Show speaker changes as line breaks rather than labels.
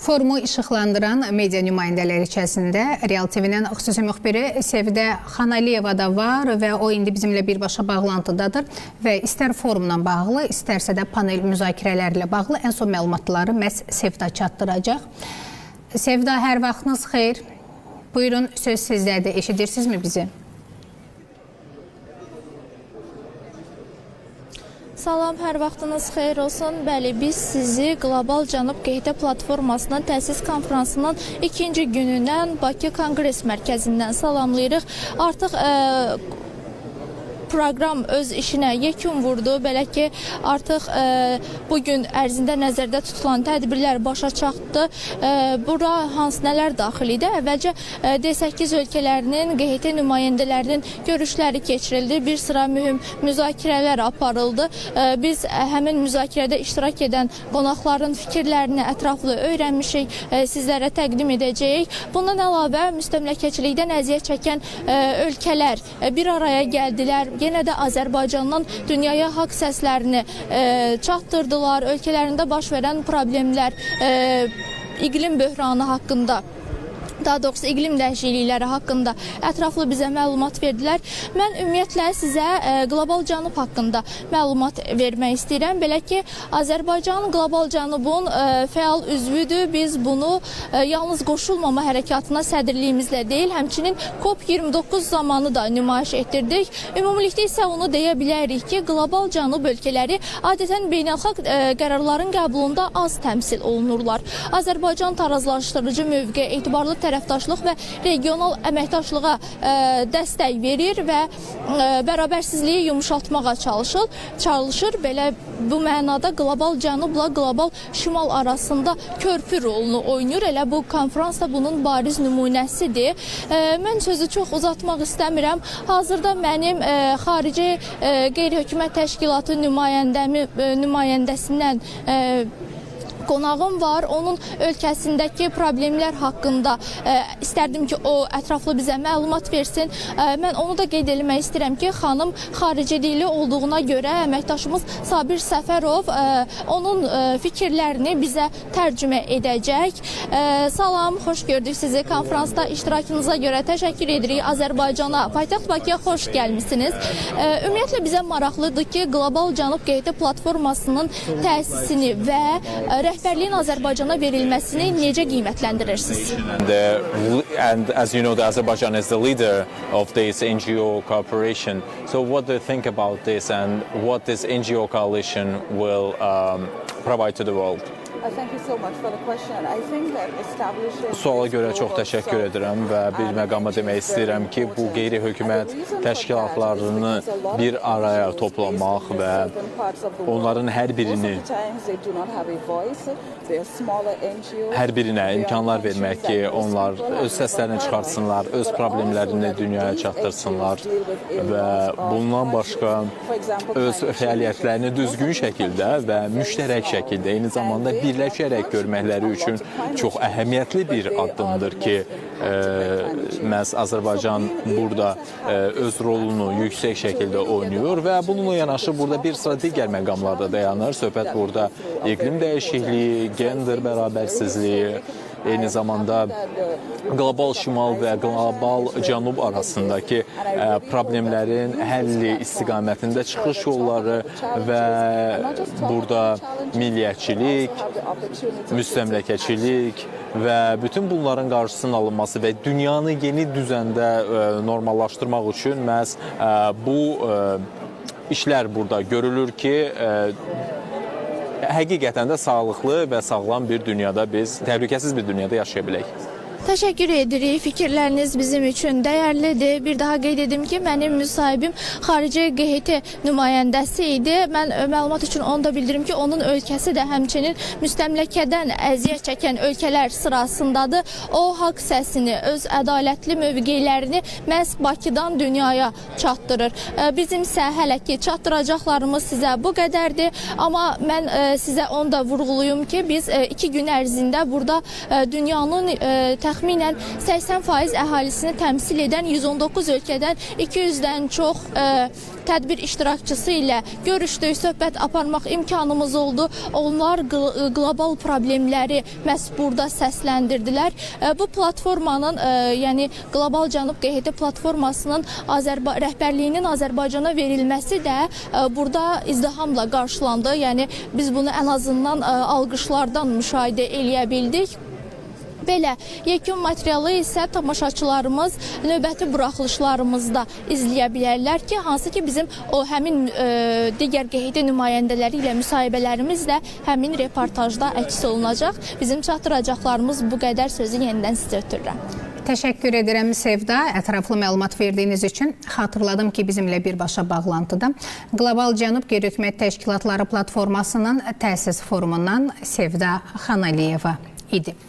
Forumu işıqlandıran media nümayəndələri içərisində Real TV-nin xüsusi müxbiri Səvidə Xanaliyeva da var və o indi bizimlə birbaşa bağlantıdadır və istər forumla bağlı, istərsə də panel müzakirələrlə bağlı ən son məlumatları məhz Səvidə çatdıracaq. Səvidə, hər vaxtınız xeyir. Buyurun, söz sizdədir. Eşidirsinizmi bizi?
Salam, hər vaxtınız xeyir olsun. Bəli, biz sizi Qlobal Cənub QHT platformasının təsis konferansının ikinci günündən Bakı Konqres Mərkəzindən salamlayırıq. Artıq proqram öz işinə yekun vurdu. Belə ki, artıq bugün ərzində nəzərdə tutulan tədbirlər başa çatdı. Bura hansı nələr daxil idi? Əvvəlcə D8 ölkələrinin QHT nümayəndələrinin görüşləri keçirildi. Bir sıra mühüm müzakirələr aparıldı. Biz həmin müzakirədə iştirak edən qonaqların fikirlərini ətraflı öyrənmişik, sizlərə təqdim edəcəyik. Bundan əlavə müstəmləkəçilikdən əziyyət çəkən ölkələr bir araya gəldilər. Yenə də Azərbaycandan dünyaya haqq səslərini çatdırdılar. Ölkələrində baş verən problemlər, iqlim böhranı haqqında, daha doğrusu iqlim dəyişiklikləri haqqında ətraflı bizə məlumat verdilər. Mən ümumiyyətlə sizə Qlobal Cənub haqqında məlumat vermək istəyirəm. Belə ki, Azərbaycan Qlobal Cənubun fəal üzvüdür. Biz bunu yalnız qoşulmama hərəkatına sədrliyimizlə deyil, həmçinin COP29 zamanı da nümayiş etdirdik. Ümumilikdə isə onu deyə bilərik ki, Qlobal Cənub ölkələri adətən beynəlxalq qərarların qəbulunda az təmsil olunurlar. Azərbaycan tarazlaşdırıcı mövqe, etibarlı tərəfdaşlıq və regional əməkdaşlığa dəstək verir və bərabərsizliyi yumuşatmağa çalışır. Belə bu mənada Qlobal Cənubla Qlobal Şimal arasında körpü rolunu oynayır. Elə bu konferans da bunun bariz nümunəsidir. Mən sözü çox uzatmaq istəmirəm. Hazırda mənim xarici qeyri-hökumət təşkilatı nümayəndəsindən qonağım var. Onun ölkəsindəki problemlər haqqında istərdim ki, o ətraflı bizə məlumat versin. Mən onu da qeyd etmək istəyirəm ki, xanım xarici dili olduğuna görə əməkdaşımız Sabir Səfərov onun fikirlərini bizə tərcümə edəcək. Salam, xoş gördük sizi. Konferansda iştirakınıza görə təşəkkür edirik. Azərbaycana, paytaxt Bakıya xoş gəlmişsiniz. Ümumiyyətlə bizə maraqlıdır ki, Qlobal Cənub QHT platformasının təsisini və rəhbərliyin Azərbaycana verilməsini necə qiymətləndirirsiniz?
And as you know, Azerbaijan is the leader of this NGO cooperation. So what do you think about this and what this NGO coalition will provide to the world?
Suala görə çox təşəkkür edirəm və bir məqama demək istəyirəm ki, bu qeyri-hökumət təşkilatlarını bir araya toplamaq və onların hər birinə imkanlar vermək ki, onlar öz səslərini çıxartsınlar, öz problemlərini dünyaya çatdırsınlar və bundan başqa öz fəaliyyətlərini düzgün şəkildə və müştərək şəkildə, eyni zamanda birləşərək görməkləri üçün çox əhəmiyyətli bir addımdır ki, məhz Azərbaycan burada öz rolunu yüksək şəkildə oynayır və bununla yanaşı burada bir sıra digər məqamlarda dayanır. Söhbət burada iqlim dəyişikliyi, gender bərabərsizliyi, eyni zamanda Qlobal Şimal və Qlobal Cənub arasındakı problemlərin həlli istiqamətində çıxış yolları və burada milliyyətçilik, müstəmləkəçilik və bütün bunların qarşısının alınması və dünyanı yeni düzəndə normallaşdırmaq üçün məhz bu işlər burada görülür ki, həqiqətən də sağlıqlı və sağlam bir dünyada biz təhlükəsiz bir dünyada yaşaya bilək.
Təşəkkür edirik. Fikirləriniz bizim üçün dəyərlidir. Bir daha qeyd edim ki, mənim müsahibim xarici QHT nümayəndəsi idi. Mən məlumat üçün onu da bildirim ki, onun ölkəsi də həmçinin müstəmləkədən əziyyət çəkən ölkələr sırasındadır. O, haqq səsini, öz ədalətli mövqeylərini məhz Bakıdan dünyaya çatdırır. Bizim isə hələ ki, çatdıracaqlarımız sizə bu qədərdir. Amma mən sizə onu da vurğuluyum ki, biz 2 gün ərzində burada dünyanın təxminən 80% əhalisini təmsil edən 119 ölkədən 200-dən çox tədbir iştirakçısı ilə görüşdük, söhbət aparmaq imkanımız oldu. Onlar qlobal problemləri məhz burada səsləndirdilər. Bu platformanın, yəni Qlobal Cənub QHT platformasının rəhbərliyinin Azərbaycana verilməsi də burada izdihamla qarşılandı. Yəni biz bunu ən azından alqışlardan müşahidə eləyə bildik. Belə yekun materialı isə tamaşaçılarımız növbəti buraxılışlarımızda izləyə bilərlər ki, hansı ki bizim o həmin digər QHT nümayəndələri ilə müsahibələrimiz də həmin reportajda əks olunacaq. Bizim çatdıracaqlarımız bu qədər, sözü yenidən sizə ötürürəm.
Təşəkkür edirəm Sevda, ətraflı məlumat verdiyiniz üçün. Xatırladım ki, bizimlə birbaşa bağlantıda Qlobal Cənub Qeyri-Hökumət Təşkilatları Platformasının təsis forumundan Sevda Xanaliyeva idi.